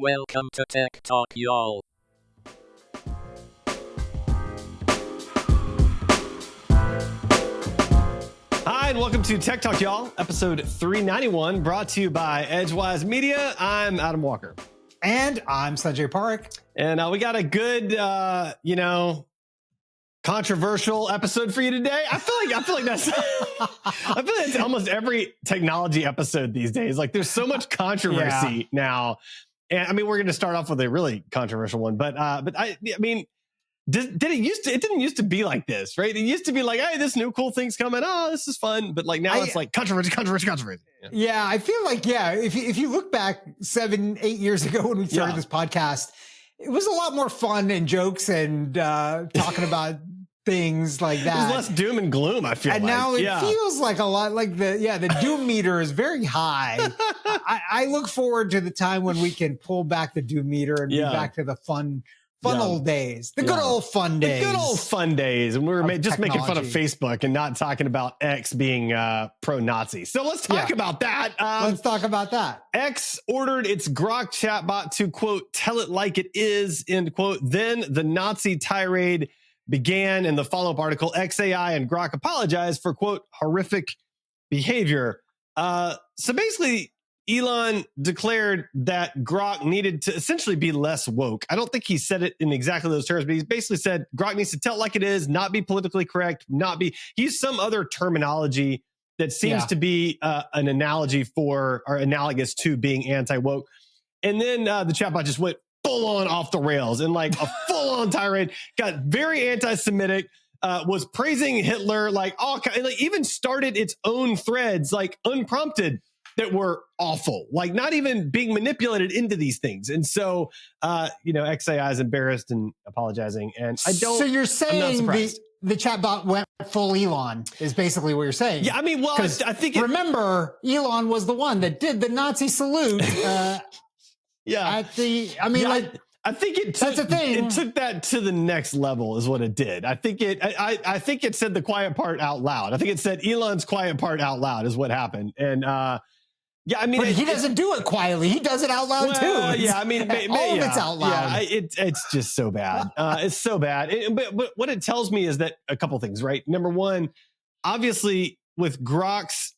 Welcome to Tech Talk, y'all. Hi, and welcome to Tech Talk, y'all, episode 391, brought to you by Edgewise Media. I'm Adam Walker. And I'm Sanjay Parekh. And we got a good, controversial episode for you today. I feel like that's almost every technology episode these days. Like, there's so much controversy now. And I mean, we're going to start off with a really controversial one, but I mean, it didn't used to be like this, right? It used to be like, hey, this new cool thing's coming. Oh, this is fun. But like now it's like controversy. Yeah, I feel like, if you look back 7-8 years ago when we started this podcast, it was a lot more fun and jokes and talking about things like that. It was less doom and gloom, I feel like. And now it feels like a lot like the doom meter is very high. I look forward to the time when we can pull back the doom meter and be back to the fun old days. The good old fun days. The good old fun days. And we were just making fun of Facebook and not talking about X being pro-Nazi. So let's talk about that. Let's talk about that. X ordered its Grok chatbot to, quote, tell it like it is, end quote. Then the Nazi tirade began. In the follow-up article, XAI and Grok apologized for, quote, horrific behavior. So basically, Elon declared that Grok needed to essentially be less woke. I don't think he said it in exactly those terms, but he basically said Grok needs to tell it like it is, not be politically correct, he used some other terminology that seems to be an analogy for, or analogous to, being anti-woke. And then the chatbot just went full on off the rails and like a full on tirade, got very anti-Semitic, was praising Hitler, like even started its own threads, like unprompted, that were awful, like not even being manipulated into these things. And so, XAI is embarrassed and apologizing. And I don't. So you're saying the chatbot went full Elon is basically what you're saying. Yeah, I mean, well, I think remember, Elon was the one that did the Nazi salute. I think that's the thing. It took that to the next level, is what it did. I think it said the quiet part out loud. I think it said Elon's quiet part out loud is what happened. And but he doesn't do it quietly. He does it out loud too. All of it's out loud. Yeah, it's just so bad. It's so bad. But what it tells me is that a couple things, right? Number one, obviously with Grok's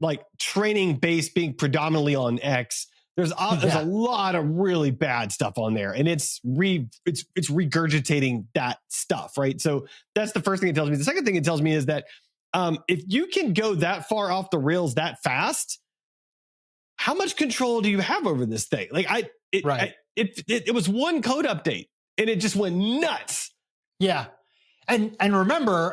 like training base being predominantly on X, there's a lot of really bad stuff on there, and it's regurgitating that stuff, right? So that's the first thing it tells me. The second thing it tells me is that if you can go that far off the rails that fast, how much control do you have over this thing? Like it was one code update and it just went nuts. Yeah. And remember,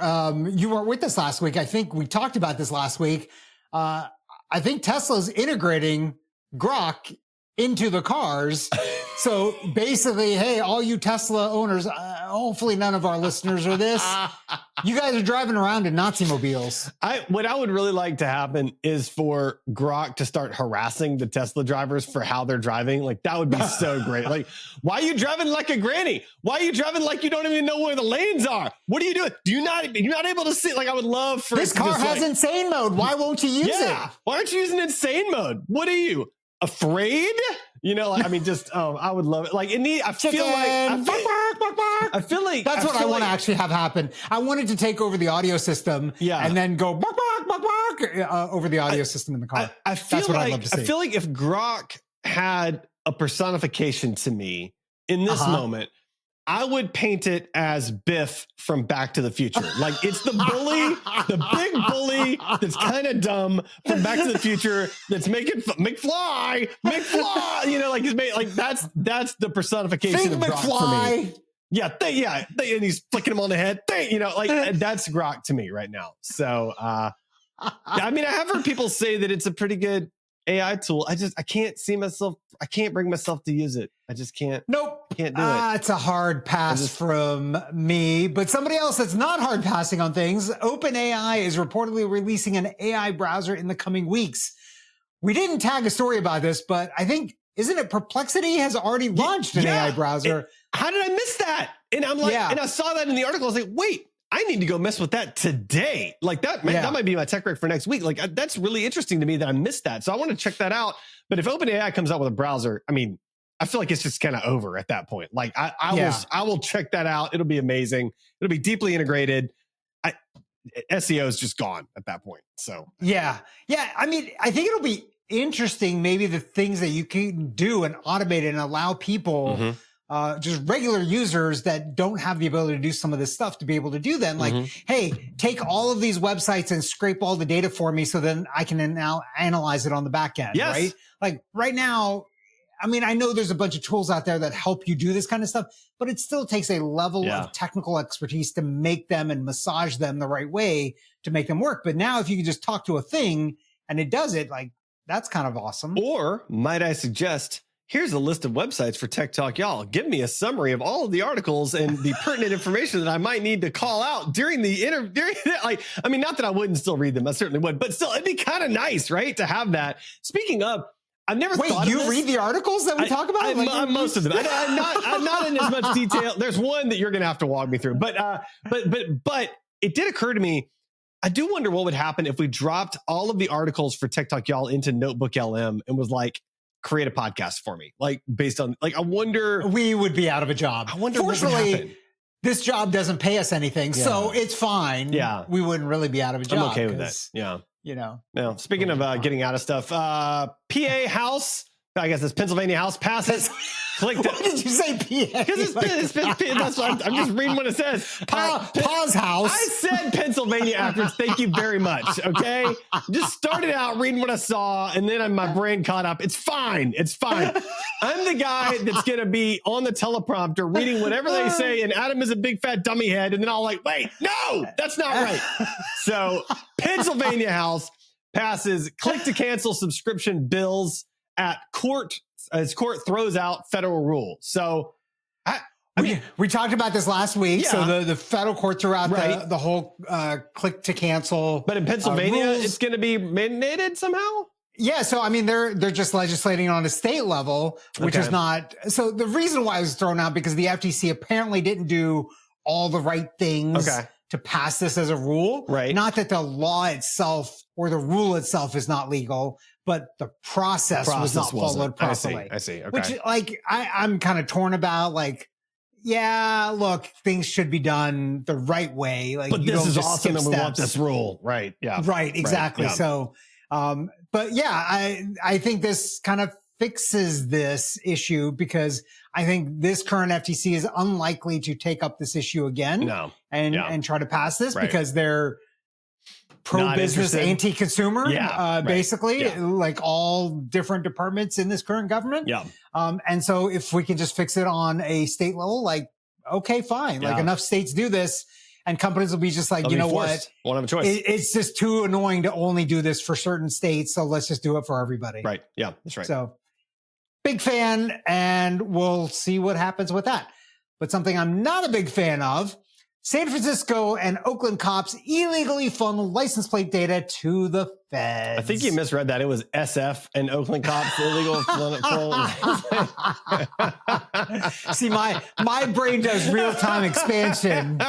you weren't with us last week. I think we talked about this last week. I think Tesla's integrating Grok into the cars. So basically, hey, all you Tesla owners, hopefully none of our listeners are this. You guys are driving around in Nazi mobiles. What I would really like to happen is for Grok to start harassing the Tesla drivers for how they're driving. Like, that would be so great. Like, why are you driving like a granny? Why are you driving like you don't even know where the lanes are? What are you doing? You're not able to see? Like, I would love for this car has insane mode. Why won't you use it? Why aren't you using insane mode? What are you? Afraid? I would love it. Like, I feel like that's what I want to actually have happen. I wanted to take over the audio system, and then go bark, bark, bark, bark, over the audio system in the car. That's what I'd love to see. I feel like if Grok had a personification to me in this moment, I would paint it as Biff from Back to the Future. Like, it's the bully, the big bully that's kind of dumb from Back to the Future that's making McFly, that's the personification of Grok for me. Yeah, and he's flicking him on the head. That's Grok to me right now. So, I have heard people say that it's a pretty good AI tool. I can't bring myself to use it. I just can't. Nope. Can't do it. It's a hard pass from me, but somebody else that's not hard passing on things. OpenAI is reportedly releasing an AI browser in the coming weeks. We didn't tag a story about this, but I think, isn't it Perplexity has already launched an AI browser? How did I miss that? And I'm like, and I saw that in the article. I was like, wait, I need to go mess with that today. Like that might be my tech rec for next week. Like that's really interesting to me that I missed that. So I want to check that out. But if OpenAI comes out with a browser, I mean, I feel like it's just kind of over at that point. Like I will check that out. It'll be amazing. It'll be deeply integrated. SEO is just gone at that point. So yeah. I mean, I think it'll be interesting. Maybe the things that you can do and automate and allow people, just regular users that don't have the ability to do some of this stuff to be able to do then. Like, hey, take all of these websites and scrape all the data for me so then I can now analyze it on the back end, right? Like right now, I mean, I know there's a bunch of tools out there that help you do this kind of stuff, but it still takes a level of technical expertise to make them and massage them the right way to make them work. But now if you can just talk to a thing and it does it, like that's kind of awesome. Or might I suggest, here's a list of websites for Tech Talk Y'all. Give me a summary of all of the articles and the pertinent information that I might need to call out during the interview. Like, I mean, not that I wouldn't still read them. I certainly would, but still, it'd be kind of nice, right? To have that. Speaking of, I've never thought of this. Wait, you read the articles that we talk about? Most of them. I'm not in as much detail. There's one that you're going to have to walk me through. But it did occur to me, I do wonder what would happen if we dropped all of the articles for Tech Talk Y'all into Notebook LM and was like, create a podcast for me. Like based on, like, I wonder. We would be out of a job. I wonder what would happen. This job doesn't pay us anything, so it's fine. Yeah. We wouldn't really be out of a job. I'm okay with that. Yeah. You know. Now, speaking of getting out of stuff, PA House, I guess it's Pennsylvania House passes. Why did you say PA? Because that's what I'm just reading what it says. Pause House. I said Pennsylvania afterwards. Thank you very much. Okay, just started out reading what I saw, and then my brain caught up. It's fine. It's fine. I'm the guy that's gonna be on the teleprompter reading whatever they say, and Adam is a big fat dummy head, and then I'll like, wait, no, that's not right. So Pennsylvania House passes click to cancel subscription bills at court as court throws out federal rule. So we talked about this last week. Yeah. So the federal court threw out the whole click to cancel. But in Pennsylvania, it's going to be mandated somehow? Yeah, so I mean, they're just legislating on a state level, which is not. So the reason why it was thrown out because the FTC apparently didn't do all the right things to pass this as a rule. Right. Not that the law itself or the rule itself is not legal, but the process was not followed properly. I see. Okay. Which, like, I'm kind of torn about. Like, yeah, look, things should be done the right way. Like, but you this don't is just awesome, skip and we want steps. this rule, right? Yeah. Right. Exactly. Right, yeah. So, but yeah, I think this kind of fixes this issue because I think this current FTC is unlikely to take up this issue again and try to pass this because they're pro-business, anti-consumer, basically, like all different departments in this current government. Yeah. And so if we can just fix it on a state level, like, okay, fine. Like enough states do this and companies will be just like, you know what? Won't have a choice. It's just too annoying to only do this for certain states. So let's just do it for everybody. Right. Yeah, that's right. So big fan, and we'll see what happens with that. But something I'm not a big fan of, San Francisco and Oakland cops illegally funneled license plate data to the feds. I think you misread that. It was SF and Oakland cops illegal. See, my brain does real-time expansion.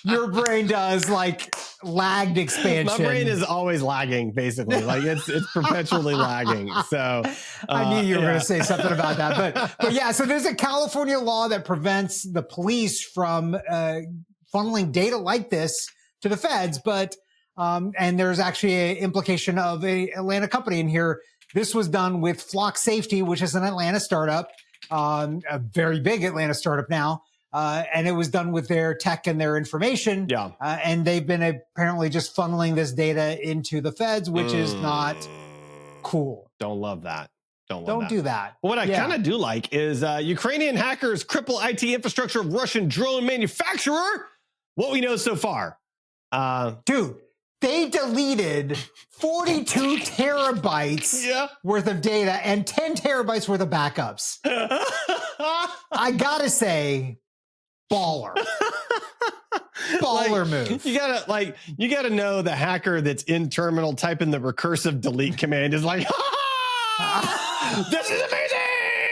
Your brain does like lagged expansion. My brain is always lagging, basically. Like it's perpetually lagging. So I knew you were going to say something about that. But yeah, so there's a California law that prevents the police from funneling data like this to the feds. But and there's actually an implication of a Atlanta company in here. This was done with Flock Safety, which is an Atlanta startup, a very big Atlanta startup now. And it was done with their tech and their information. Yeah. And they've been apparently just funneling this data into the feds, which is not cool. Don't love that. Don't do that. What I kind of do like is Ukrainian hackers cripple IT infrastructure of Russian drone manufacturer. What we know so far. Dude, they deleted 42 terabytes worth of data and 10 terabytes worth of backups. I gotta say, baller. Baller move. You gotta know the hacker that's in terminal typing the recursive delete command is like, this is amazing.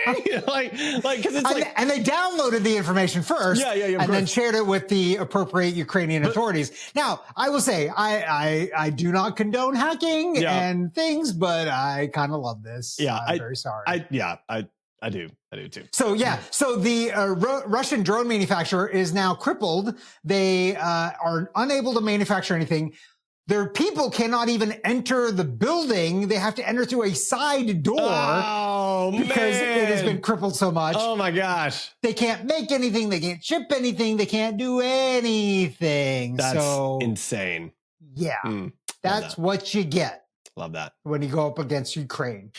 Because it's and they downloaded the information first, and then shared it with the appropriate Ukrainian authorities. Now, I will say, I do not condone hacking and things, but I kind of love this. Yeah, I'm very sorry. I I do too. So so the Russian drone manufacturer is now crippled. They are unable to manufacture anything. Their people cannot even enter the building. They have to enter through a side door because it has been crippled so much. Oh my gosh. They can't make anything. They can't ship anything. They can't do anything. That's insane. Yeah, that's what you get. Love that. When you go up against Ukraine.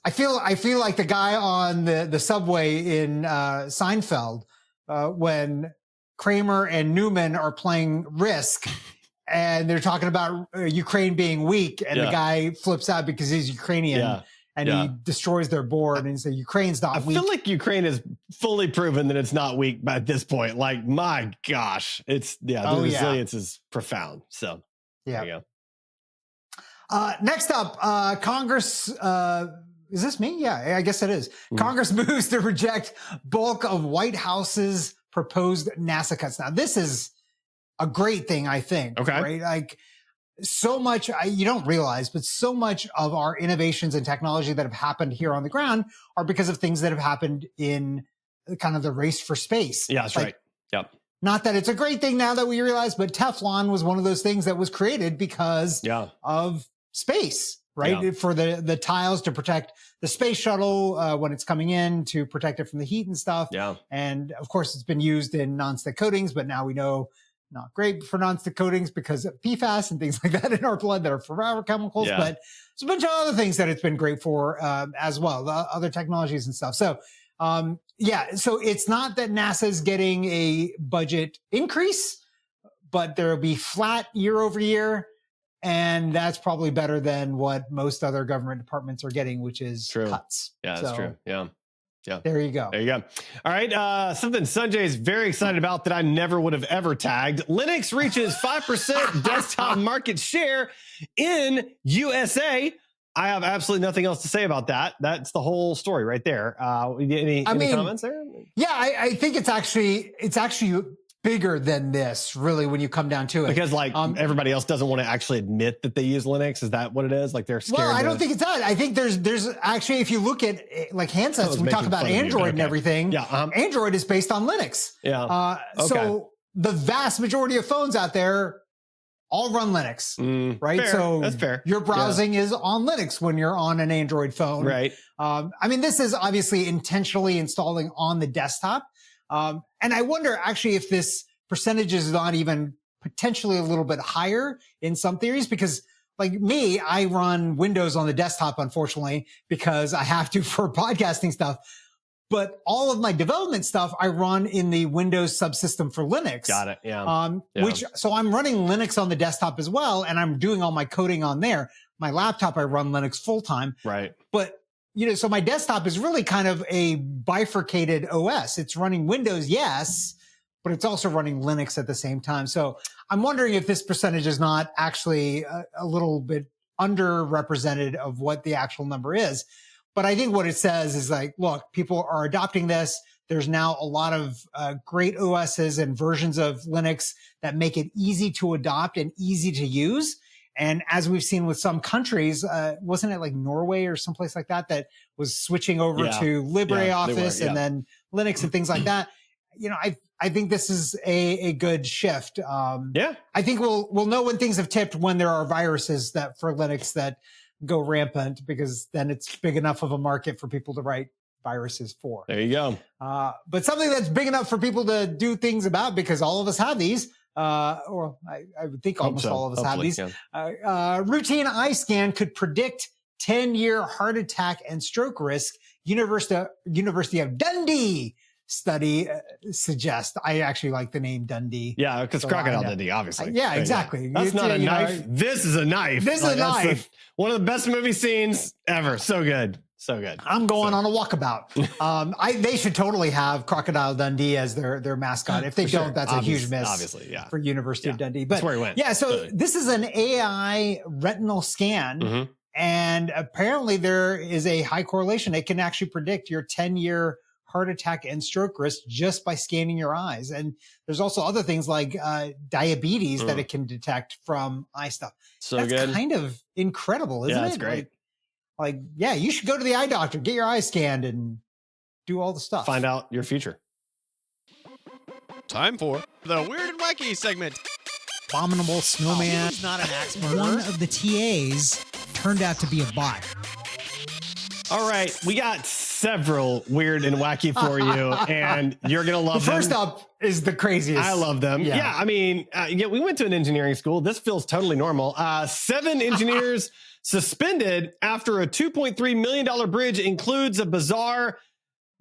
I feel like the guy on the subway in Seinfeld when Kramer and Newman are playing Risk. And they're talking about Ukraine being weak, and the guy flips out because he's Ukrainian, and he destroys their board, and he says, Ukraine's not weak. I feel like Ukraine has fully proven that it's not weak at this point. Like, my gosh, the resilience is profound. So, there you go. Next up, Congress, is this me? Yeah, I guess it is. Congress moves to reject bulk of White House's proposed NASA cuts. Now, this is a great thing, I think. Okay. Right? Like so much, you don't realize, but so much of our innovations and technology that have happened here on the ground are because of things that have happened in kind of the race for space. Yeah, that's right. Yep. Not that it's a great thing now that we realize, but Teflon was one of those things that was created because of space, right? Yeah. For the tiles to protect the space shuttle when it's coming in, to protect it from the heat and stuff. Yeah. And of course, it's been used in nonstick coatings, but now we know not great for nonstick coatings because of PFAS and things like that in our blood that are forever chemicals. Yeah. But there's a bunch of other things that it's been great for as well, other technologies and stuff. So, so it's not that NASA's getting a budget increase, but there'll be flat year over year. And that's probably better than what most other government departments are getting, which is cuts. Yeah, that's true. Yeah. Yeah. There you go. There you go. All right. Something Sanjay is very excited about that I never would have ever tagged. Linux reaches 5% desktop market share in USA. I have absolutely nothing else to say about that. That's the whole story right there. Any comments there? Yeah, I think it's actually bigger than this, really, when you come down to it. Because everybody else doesn't want to actually admit that they use Linux. Is that what it is? Like they're scared. Well, I don't think it's that. I think there's actually, if you look at like handsets, we talk about Android and everything. Yeah, Android is based on Linux. Yeah. So the vast majority of phones out there all run Linux, right? Fair. So that's fair. Your browsing is on Linux when you're on an Android phone. Right. I mean, this is obviously intentionally installing on the desktop. And I wonder actually if this percentage is not even potentially a little bit higher in some theories, because like me, I run Windows on the desktop, unfortunately, because I have to for podcasting stuff. But all of my development stuff, I run in the Windows subsystem for Linux. Got it. Yeah. So I'm running Linux on the desktop as well. And I'm doing all my coding on there. My laptop, I run Linux full time. Right. But so my desktop is really kind of a bifurcated OS. It's running Windows, yes, but it's also running Linux at the same time. So I'm wondering if this percentage is not actually a little bit underrepresented of what the actual number is. But I think what it says is like, look, people are adopting this. There's now a lot of great OSs and versions of Linux that make it easy to adopt and easy to use. And as we've seen with some countries, wasn't it like Norway or someplace like that was switching over to LibreOffice and then Linux and things like that? I think this is a good shift. I think we'll know when things have tipped, when there are viruses that for Linux that go rampant, because then it's big enough of a market for people to write viruses for. There you go. But something that's big enough for people to do things about, because all of us have these. Or I would think almost all of us have these. Routine eye scan could predict 10-year heart attack and stroke risk. University of Dundee study suggests. I actually like the name Dundee. Yeah, because Crocodile Dundee, obviously. Yeah, exactly. That's not a knife. This is a knife. This is a knife. One of the best movie scenes ever. So good. So good. I'm going on a walkabout. They should totally have Crocodile Dundee as their mascot. If they don't, that's a huge miss. Obviously, for University of Dundee. But that's where he went. Yeah, so this is an AI retinal scan, and apparently there is a high correlation. It can actually predict your 10-year heart attack and stroke risk just by scanning your eyes. And there's also other things like diabetes that it can detect from eye stuff. So that's good. Kind of incredible, isn't it? Yeah, it's great. Like, yeah, you should go to the eye doctor, get your eyes scanned, and do all the stuff. Find out your future. Time for the Weird and Wacky segment. Abominable snowman. He's not an axe murderer. One of the TAs turned out to be a bot. All right, we got several weird and wacky for you, and you're gonna love them. First up is the craziest. I love them. Yeah, I mean, we went to an engineering school. This feels totally normal. 7 engineers suspended after a $2.3 million bridge includes a bizarre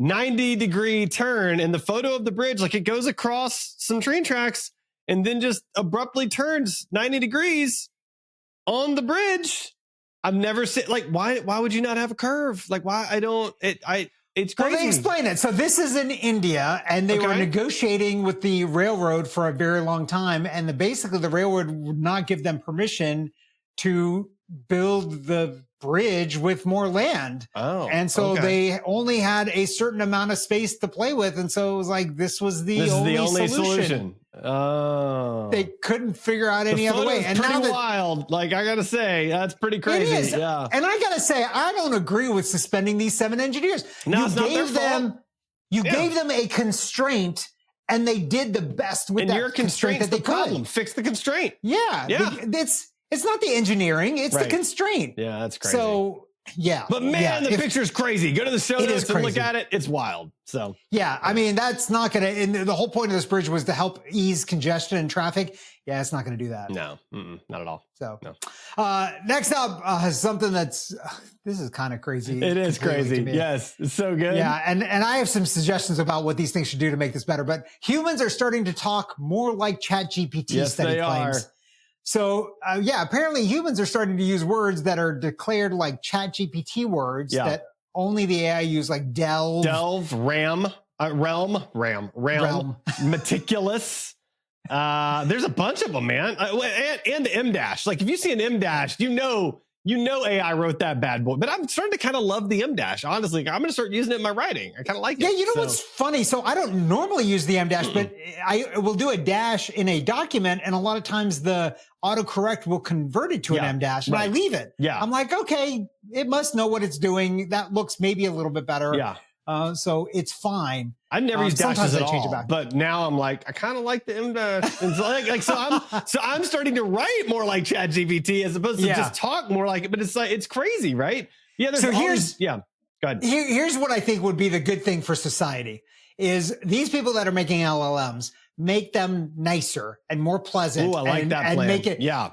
90-degree turn. And the photo of the bridge, like it goes across some train tracks and then just abruptly turns 90 degrees on the bridge. I've never seen, like, why would you not have a curve? Like, why? It's crazy. Well, they explain it. So this is in India, and they were negotiating with the railroad for a very long time. And basically the railroad would not give them permission to build the bridge with more land. And so they only had a certain amount of space to play with. And so it was like, this was the only solution. They couldn't figure out any other way. And pretty wild. Like, I gotta say, that's pretty crazy. It is. Yeah. And I gotta say, I don't agree with suspending these 7 engineers. No, it's not their fault. You gave them a constraint, and they did the best with that your constraint that they problem. could. Fix the constraint. Yeah. It's not the engineering, it's the constraint. Yeah, that's crazy. So, yeah. But man, the picture's crazy. Go to the show notes and look at it. It's wild. So, yeah, I mean, that's not going to, and the whole point of this bridge was to help ease congestion and traffic. Yeah, it's not going to do that. No, not at all. So, no. Next up, something this is kind of crazy. It is crazy. Yes, it's so good. Yeah, and I have some suggestions about what these things should do to make this better. But humans are starting to talk more like ChatGPT study claims. So, apparently humans are starting to use words that are declared like ChatGPT words that only the AI use, like delve, realm, meticulous. There's a bunch of them, man. And the M dash. Like, if you see an M dash, you know AI wrote that bad boy. But I'm starting to kind of love the M dash. Honestly, I'm going to start using it in my writing. I kind of like it. Yeah, you know what's funny? So I don't normally use the M dash, but I will do a dash in a document, and a lot of times the autocorrect will convert it to an M dash, and I leave it. Yeah, I'm like, okay, it must know what it's doing. That looks maybe a little bit better. Yeah. So it's fine. I've never used dashes at all, but now I'm like, I kind of like the M dash. So I'm starting to write more like ChatGPT as opposed to just talk more like it. But it's like, it's crazy, right? Yeah. So go ahead. Here's what I think would be the good thing for society is these people that are making LLMs, make them nicer and more pleasant. Ooh, I like that plan.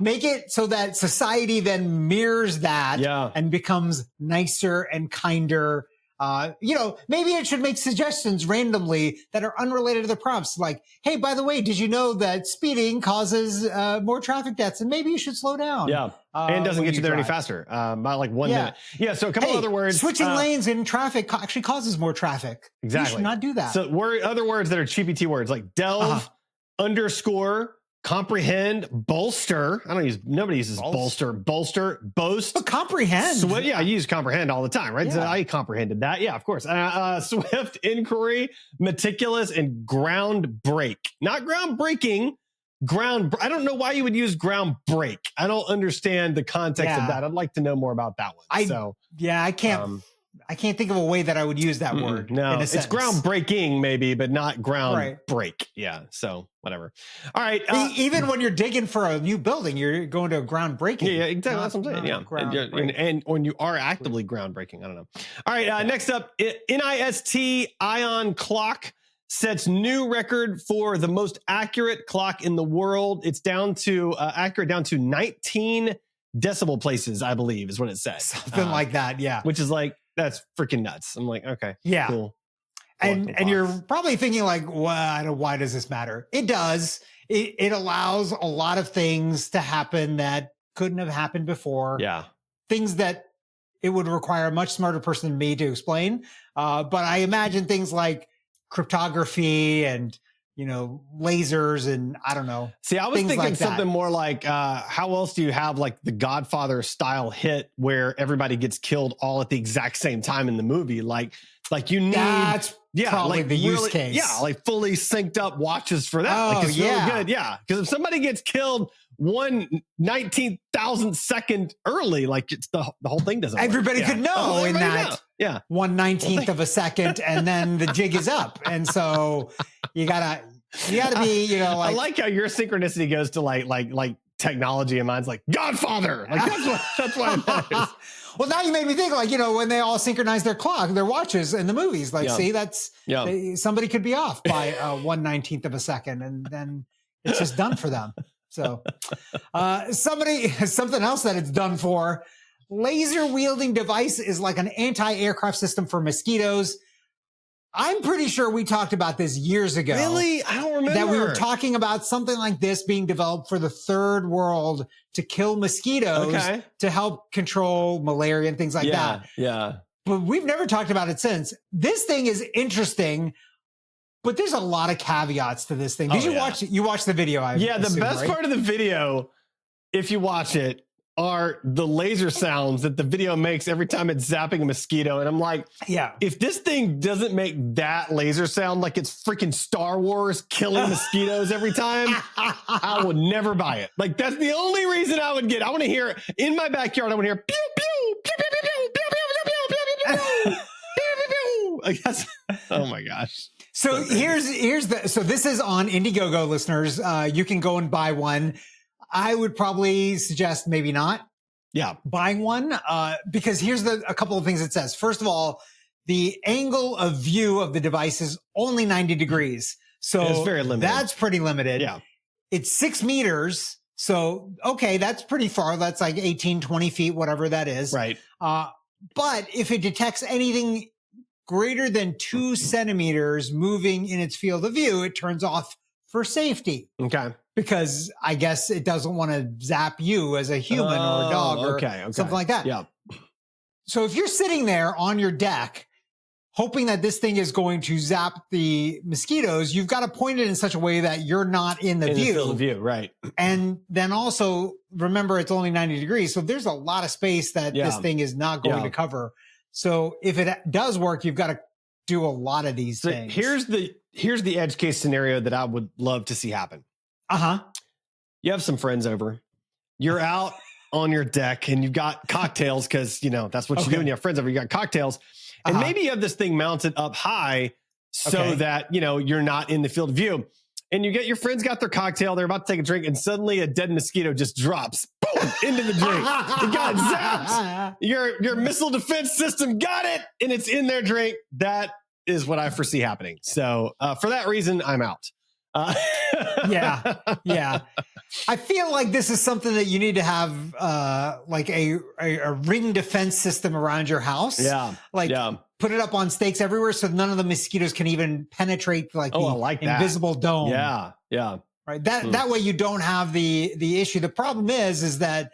Make it so that society then mirrors that and becomes nicer and kinder. Maybe it should make suggestions randomly that are unrelated to the prompts. Like, hey, by the way, did you know that speeding causes more traffic deaths, and maybe you should slow down? Yeah, and it doesn't get you there any faster by like 1 minute. Yeah, so a couple other words. Switching lanes in traffic actually causes more traffic. Exactly. You should not do that. So other words that are GPT words like delve, underscore, comprehend, bolster. Nobody uses bolster, boast. But comprehend. I use comprehend all the time, right? So I comprehended that. Yeah, of course. Swift, inquiry, meticulous, and ground break. Not groundbreaking. I don't know why you would use ground break. I don't understand the context of that. I'd like to know more about that one. I can't think of a way that I would use that word. No, it's groundbreaking maybe, but not ground break. Yeah. So whatever. All right. Even when you're digging for a new building, you're going to a groundbreaking. Yeah, exactly. That's what I'm saying. And when you are actively groundbreaking, I don't know. All right. Next up, NIST Ion Clock sets new record for the most accurate clock in the world. It's accurate down to 19 decimal places, I believe, is what it says. Something like that. Yeah. Which is like, that's freaking nuts. I'm like, okay, cool. And you're probably thinking like, why does this matter? It does. It allows a lot of things to happen that couldn't have happened before. Yeah. Things that it would require a much smarter person than me to explain. But I imagine things like cryptography and, lasers and I don't know. See, I was thinking something more like, how else do you have like the Godfather style hit where everybody gets killed all at the exact same time in the movie? Like you need, probably the use case. Yeah, like fully synced up watches for that. Oh, it's really good. Yeah, because if somebody gets killed 1/19,000th second early. Like it's the whole thing doesn't work. Everybody could know in everybody that know. 1/19th of a second, and then the jig is up. And so you gotta be, you know, like, I like how your synchronicity goes to like technology, and mine's like Godfather. Like that's why it matters. Well, now you made me think, like, you know, when they all synchronize their clock, their watches in the movies, like, see, that's somebody could be off by 1/19th of a second, and then it's just done for them. So something else that it's done for, laser wielding device is like an anti-aircraft system for mosquitoes. I'm pretty sure we talked about this years ago. Really? I don't remember. That we were talking about something like this being developed for the third world to kill mosquitoes to help control malaria and things like that. Yeah. But we've never talked about it since. This thing is interesting, but there's a lot of caveats to this thing. Did you watch it? You watched the video, I assume, the best part of the video, if you watch it, are the laser sounds that the video makes every time it's zapping a mosquito. And I'm like, if this thing doesn't make that laser sound like it's freaking Star Wars killing mosquitoes every time, I would never buy it. Like, that's the only reason I would get it. I want to hear in my backyard, I want to hear pew, pew, pew, pew, pew, pew, pew, pew, pew, pew, pew, pew, pew, pew. Like, that's, oh my gosh. So so this is on Indiegogo, listeners. You can go and buy one. I would probably suggest maybe not buying one, because here's a couple of things it says. First of all, the angle of view of the device is only 90 degrees. So it's very limited. That's pretty limited. Yeah. It's 6 meters. So, okay, that's pretty far. That's like 18, 20 feet, whatever that is. Right. But if it detects anything greater than 2 centimeters moving in its field of view, it turns off for safety. Okay. Because I guess it doesn't want to zap you as a human or a dog or something like that. Yeah. So if you're sitting there on your deck, hoping that this thing is going to zap the mosquitoes, you've got to point it in such a way that you're not in the view. The field of view, right. And then also remember it's only 90 degrees. So there's a lot of space that this thing is not going to cover. So if it does work, you've got to do a lot of these things. Here's the edge case scenario that I would love to see happen. You have some friends over. You're out on your deck and you've got cocktails because, you know, that's what you do when you have friends over. You got cocktails. And maybe you have this thing mounted up high so that, you know, you're not in the field of view. And you get your friends got their cocktail. They're about to take a drink. And suddenly a dead mosquito just drops boom, into the drink. It got zapped. Your missile defense system got it. And it's in their drink. That is what I foresee happening. So for that reason, I'm out. Yeah. I feel like this is something that you need to have, like a ring defense system around your house. Put it up on stakes everywhere so none of the mosquitoes can even penetrate the invisible dome. Yeah. Right. That way you don't have the issue. The problem is that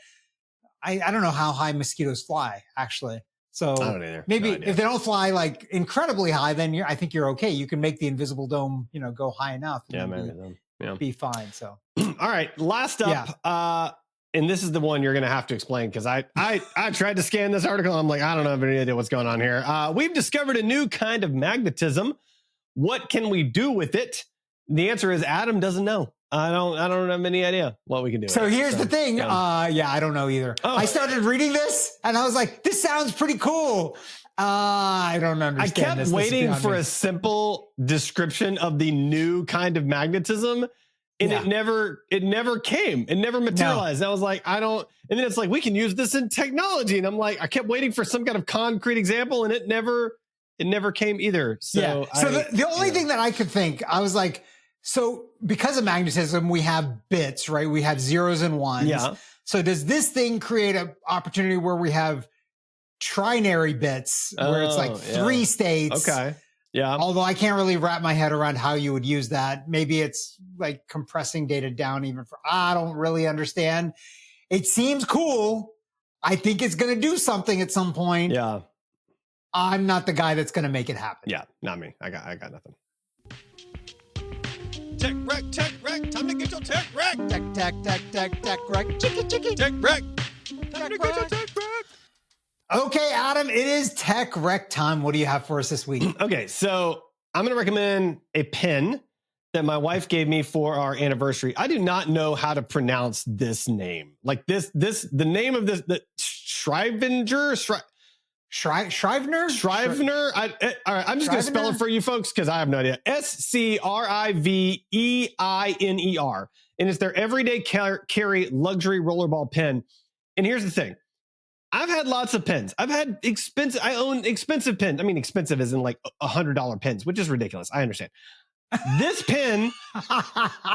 I don't know how high mosquitoes fly, actually. So I don't either. Maybe if they don't fly like incredibly high, then I think you're okay. You can make the invisible dome, you know, go high enough. Be fine. So, all right. Last up, and this is the one you're going to have to explain because I tried to scan this article. I'm like, I don't have any idea what's going on here. We've discovered a new kind of magnetism. What can we do with it? The answer is Adam doesn't know. I don't have any idea what we can do. So here's the thing. I don't know either. I started reading this and I was like, this sounds pretty cool. I don't understand. I kept waiting for a simple description of the new kind of magnetism, and it never came. It never materialized. No. I was like, and then it's like, we can use this in technology. And I'm like, I kept waiting for some kind of concrete example, and it never came either. So the only thing that I could think, I was like, so because of magnetism, we have bits, right? We have zeros and ones. Yeah. So does this thing create an opportunity where we have trinary bits where it's like 3 states? Okay. Yeah. Although I can't really wrap my head around how you would use that. Maybe it's like compressing data down I don't really understand. It seems cool. I think it's going to do something at some point. Yeah. I'm not the guy that's going to make it happen. Yeah. Not me. I got nothing. Tech wreck. Time to get your tech wreck. Tech wreck. Chicky. Tech wreck. Time to get your tech wreck. Okay, Adam, it is tech wreck time. What do you have for us this week? Okay, so I'm going to recommend a pen that my wife gave me for our anniversary. I do not know how to pronounce this name. Like the name of this, the Shrivenger. Scrivener? All right, I'm just going to spell it for you folks because I have no idea. SCRIVEINER. And it's their everyday carry luxury rollerball pen. And here's the thing. I've had lots of pens. I own expensive pens. I mean, expensive as in like $100 pens, which is ridiculous. I understand. This pen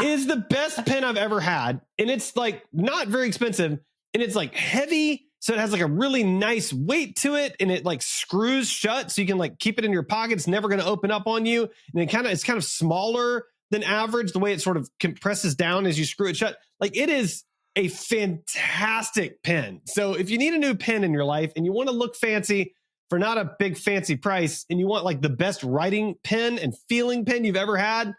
is the best pen I've ever had. And it's like not very expensive. And it's like heavy. So it has like a really nice weight to it, and it like screws shut, so you can like keep it in your pocket. It's never going to open up on you, and it's kind of smaller than average. The way it sort of compresses down as you screw it shut, like it is a fantastic pen. So if you need a new pen in your life and you want to look fancy for not a big fancy price, and you want like the best writing pen and feeling pen you've ever had,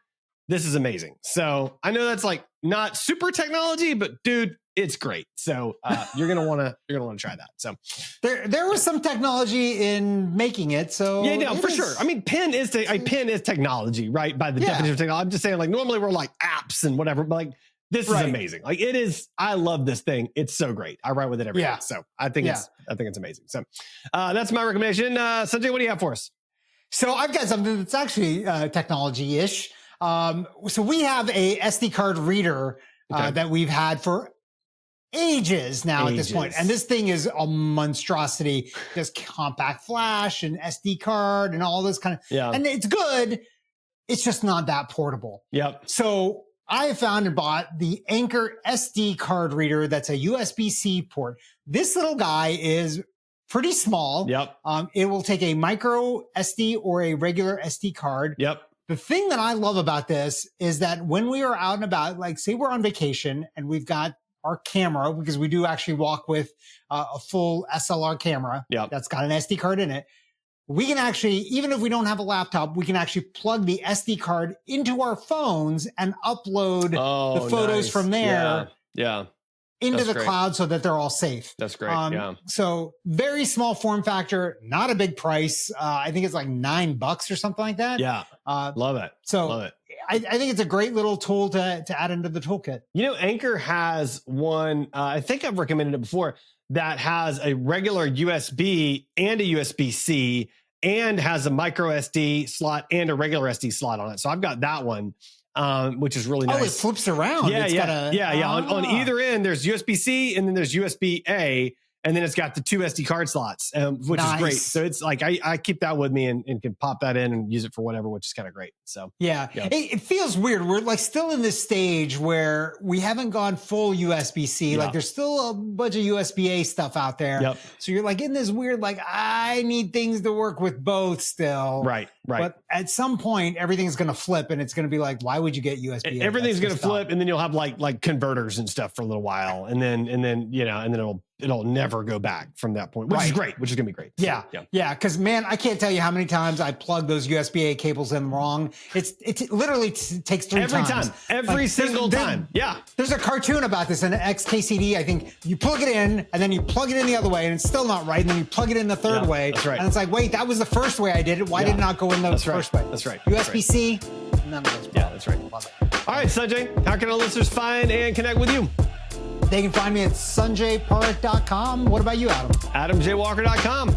this is amazing. So I know that's like not super technology, but dude, it's great. So you're gonna want to try that. So there was some technology in making it. So yeah, no, for sure. I mean, pen is technology, right? By the definition of technology. I'm just saying, like normally we're like apps and whatever, but like this is amazing. Like it is. I love this thing. It's so great. I write with it every day. So I think it's amazing. So that's my recommendation. Sanjay, what do you have for us? So I've got something that's actually technology-ish. So we have a SD card reader that we've had for ages now at this point. And this thing is a monstrosity. There's compact flash and SD card and all this kind of, and it's good. It's just not that portable. Yep. So I found and bought the Anker SD card reader that's a USB-C port. This little guy is pretty small. Yep. It will take a micro SD or a regular SD card. Yep. The thing that I love about this is that when we are out and about, like say we're on vacation and we've got our camera, because we do actually walk with a full SLR camera that's got an SD card in it. We can actually, even if we don't have a laptop, we can actually plug the SD card into our phones and upload the photos from there into the cloud so that they're all safe. That's great. So very small form factor, not a big price. I think it's like $9 or something like that. Yeah. Love it. So love it. I think it's a great little tool to add into the toolkit. You know, Anker has one, I think I've recommended it before, that has a regular USB and a USB-C and has a micro SD slot and a regular SD slot on it. So I've got that one, which is really nice. Oh, it flips around. Yeah. On either end, there's USB-C and then there's USB-A. And then it's got the 2 SD card slots, which is great. So it's like I keep that with me and can pop that in and use it for whatever, which is kind of great. So it feels weird. We're like still in this stage where we haven't gone full USB-C. Like there's still a bunch of USB-A stuff out there. So you're like in this weird, like I need things to work with both still. Right. But at some point, everything's going to flip, and it's going to be like, why would you get USB-A? Everything's going to flip, and then you'll have like converters and stuff for a little while, and then it'll never go back from that point, which is great, which is going to be great. Yeah. Cause man, I can't tell you how many times I plug those USB-A cables in wrong. It literally takes 3 times. Every single time. Yeah. There's a cartoon about this in XKCD. I think you plug it in and then you plug it in the other way and it's still not right. And then you plug it in the third way. That's right. And it's like, wait, that was the first way I did it. Why did it not go in the first way? That's right. USB-C, none of those problems. Yeah, that's right. Love it. All right, Sanjay, how can our listeners find and connect with you? They can find me at sanjayparekh.com. What about you, Adam? AdamJWalker.com.